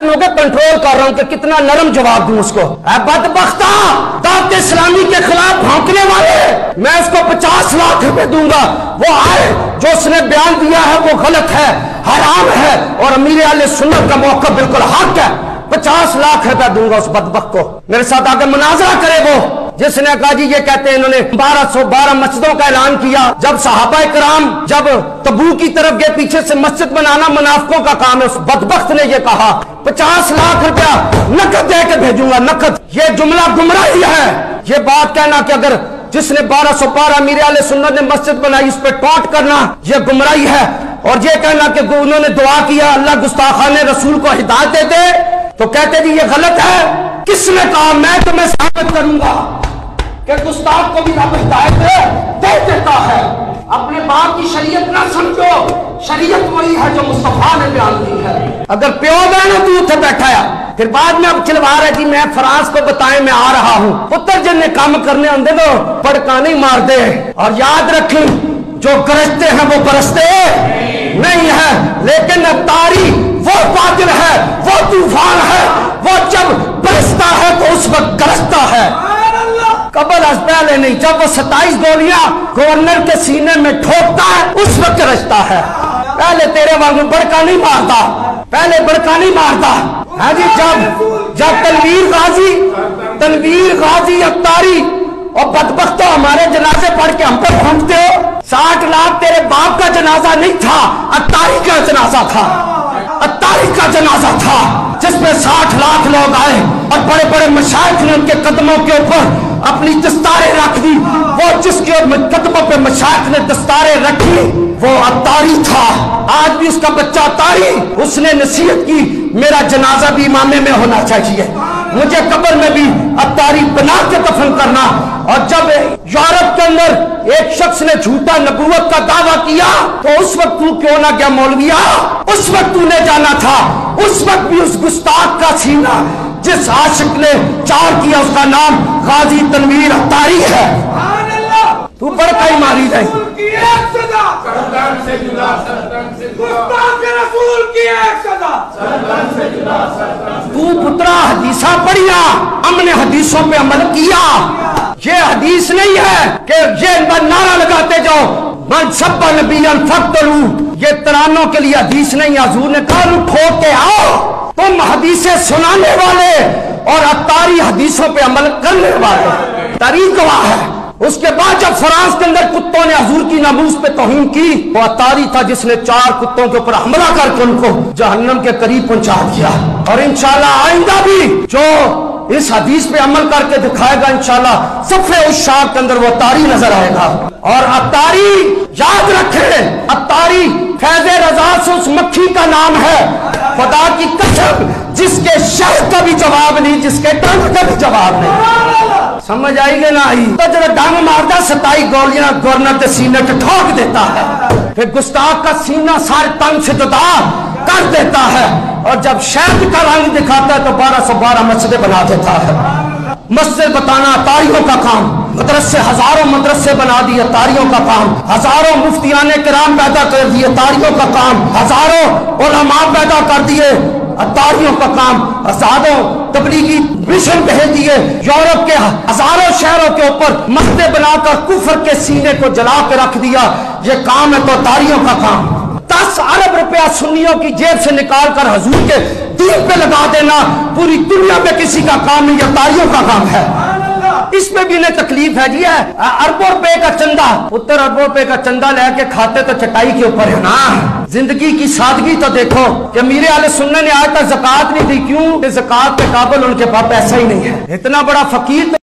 Control کر رہا ہوں کہ کتنا نرم جواب دوں اس کو. اے بدبختہ دعوت اسلامی کے خلاف بھونکنے والے، میں اس کو 50 لاکھ روپے دوں گا. وہ آئے، جو اس نے بیان دیا ہے وہ غلط ہے، حرام ہے، اور امیر اہل سنت کا موقف بالکل حق ہے. 50 لاکھ روپے دوں گا اس بدبخت کو. میرے ساتھ آگے مناظرہ کرے وہ جس نے کہا جی یہ کہتے ہیں انہوں نے 1212 مسجدوں کا اعلان کیا. جب صحابہ کرام جب تبوک کی طرف گئے، پیچھے سے مسجد بنانا منافقوں کا کام ہے. اس بدبخت نے یہ کہا 50 لاکھ روپیہ نقد دے کے بھیجوں گا. نقد، یہ جملہ گمراہی ہے. یہ بات کہنا کہ اگر جس نے 1212 امیر اہل سنت نے مسجد بنائی اس پہ ٹاٹ کرنا یہ گمراہی ہے. اور یہ کہنا کہ انہوں نے دعا کیا اللہ گستاخان رسول کو ہدایت دے دے تو کہتے جی یہ غلط ہے. کس نے کہا؟ میں تمہیں ثابت کروں گا کہ گستاخ کو بھی رب ہدایت دے دیتا ہے. اپنے باپ کی شریعت نہ سمجھو، شریعت وہی ہے جو مصطفیٰ نے بیان کی ہے. اگر پیو بہن تو اتنے بیٹھا ہے پھر بعد میں اب چلوا رہا ہے جی میں فرانس کو بتائیں میں آ رہا ہوں. پتر جن نے کام کرنے آندے تو پڑکا نہیں مار دے. اور یاد رکھیں جو گرجتے ہیں وہ برستے نہیں ہے، لیکن اتاری وہ بادل ہے، وہ طوفان ہے، وہ جب برستا ہے تو اس وقت گرجتا ہے. قبل از پہلے نہیں. جب وہ 27 گولیاں گورنر کے سینے میں ٹھوکتا ہے اس وقت رچتا ہے. پہلے تیرے وانگو بڑکا نہیں مارتا، پہلے بڑکا نہیں مارتا. ہاں جی جب تنویر غازی اتاری اور بدبختوں ہمارے جنازے پڑھ کے ہم پر پھونکتے ہو. 60 لاکھ تیرے باپ کا جنازہ نہیں تھا، اتاری کا جنازہ تھا. اتاری کا جنازہ تھا جس میں 60 لاکھ لوگ آئے اور بڑے بڑے مشائخ نے ان کے قدموں کے اوپر اپنی دستاریں رکھ دی. وہ جس کے قدموں پہ مشائخ نے دستاریں رکھی وہ اتاری تھا. آج بھی اس کا بچہ اتاری، اس نے نصیحت کی میرا جنازہ بھی امامے میں ہونا چاہیے، مجھے قبر میں بھی اتاری بنا کے دفن کرنا. اور جب یورپ کے اندر ایک شخص نے جھوٹا نبوت کا دعویٰ کیا تو اس وقت تو کیوں نہ گیا مولویا؟ اس وقت تو نے جانا تھا. اس وقت بھی اس گستاخ کا سینہ جس عاشق نے چار کیا اس کا نام غازی تنویر اتاری ہے. تو بڑکا ہی ماری رہی. تو پترا حدیثہ پڑھیا، ہم نے حدیثوں پہ عمل کیا. یہ حدیث نہیں ہے کہ یہ نعرہ لگاتے جاؤ من سب نبیاً فقتلوہ. یہ ترانوں کے لیے حدیث نہیں. حضور نے کہا اٹھو کے آؤ. تم حدیثیں سنانے والے اور اتاری حدیثوں پہ عمل کرنے والے. تاریخ گواہ ہے. اس کے بعد جب فرانس کے اندر کتوں نے حضور کی ناموس پہ توہین کی وہ اتاری تھا جس نے 4 کتوں کے اوپر حملہ کر کے ان کو جہنم کے قریب پہنچا دیا. اور انشاءاللہ آئندہ بھی جو اس حدیث پہ عمل کر کے دکھائے گا انشاءاللہ صفحے اس شاخ کے اندر وہ اتاری نظر آئے گا. اور اتاری یاد رکھیں، اتاری فیض رضا سے اس مکھی کا نام ہے. خدا کی قسم جس کے شہد کا بھی جواب نہیں، جس کے ڈنگ کا بھی جواب نہیں. سمجھ آئی گے نہ آئی؟ تو جب ڈنگ مارتا 27 گولیاں گورنر کے سینے کے ٹھوک دیتا ہے، پھر گستاخ کا سینہ سارے تن سے جدا کر دیتا ہے. اور جب شہد کا رنگ دکھاتا ہے تو 1212 مسجدیں بنا دیتا ہے. مسجد بتانا اتاریوں کا کام. مدرسے ہزاروں مدرسے بنا دیے اتاریوں کا کام. ہزاروں مفتیان کرام پیدا کر دیے اتاریوں کا کام. ہزاروں علماء پیدا کر دیے اتاریوں کا کام. ہزاروں تبلیغی مشن بھیج دیے یورپ کے ہزاروں شہروں کے اوپر مسجدیں بنا کر کفر کے سینے کو جلا کے رکھ دیا. یہ کام ہے تو اتاریوں کا کام. 10 ارب روپیہ سنیوں کی جیب سے نکال کر حضور کے دین پہ لگا دینا پوری دنیا میں کسی کا کام نہیں، اتاریوں کا کام ہے. اس میں بھی انہیں تکلیف ہے جی. اربوں روپے کا چندہ، اتر اربوں روپے کا چندہ لے کے کھاتے تو چٹائی کے اوپر ہے نا. زندگی کی سادگی تو دیکھو کہ امیر اہل سنت نے آج تک زکوٰۃ نہیں دی. کیوں؟ کہ زکوٰۃ کے قابل ان کے پاس پیسہ ہی نہیں ہے. اتنا بڑا فقیر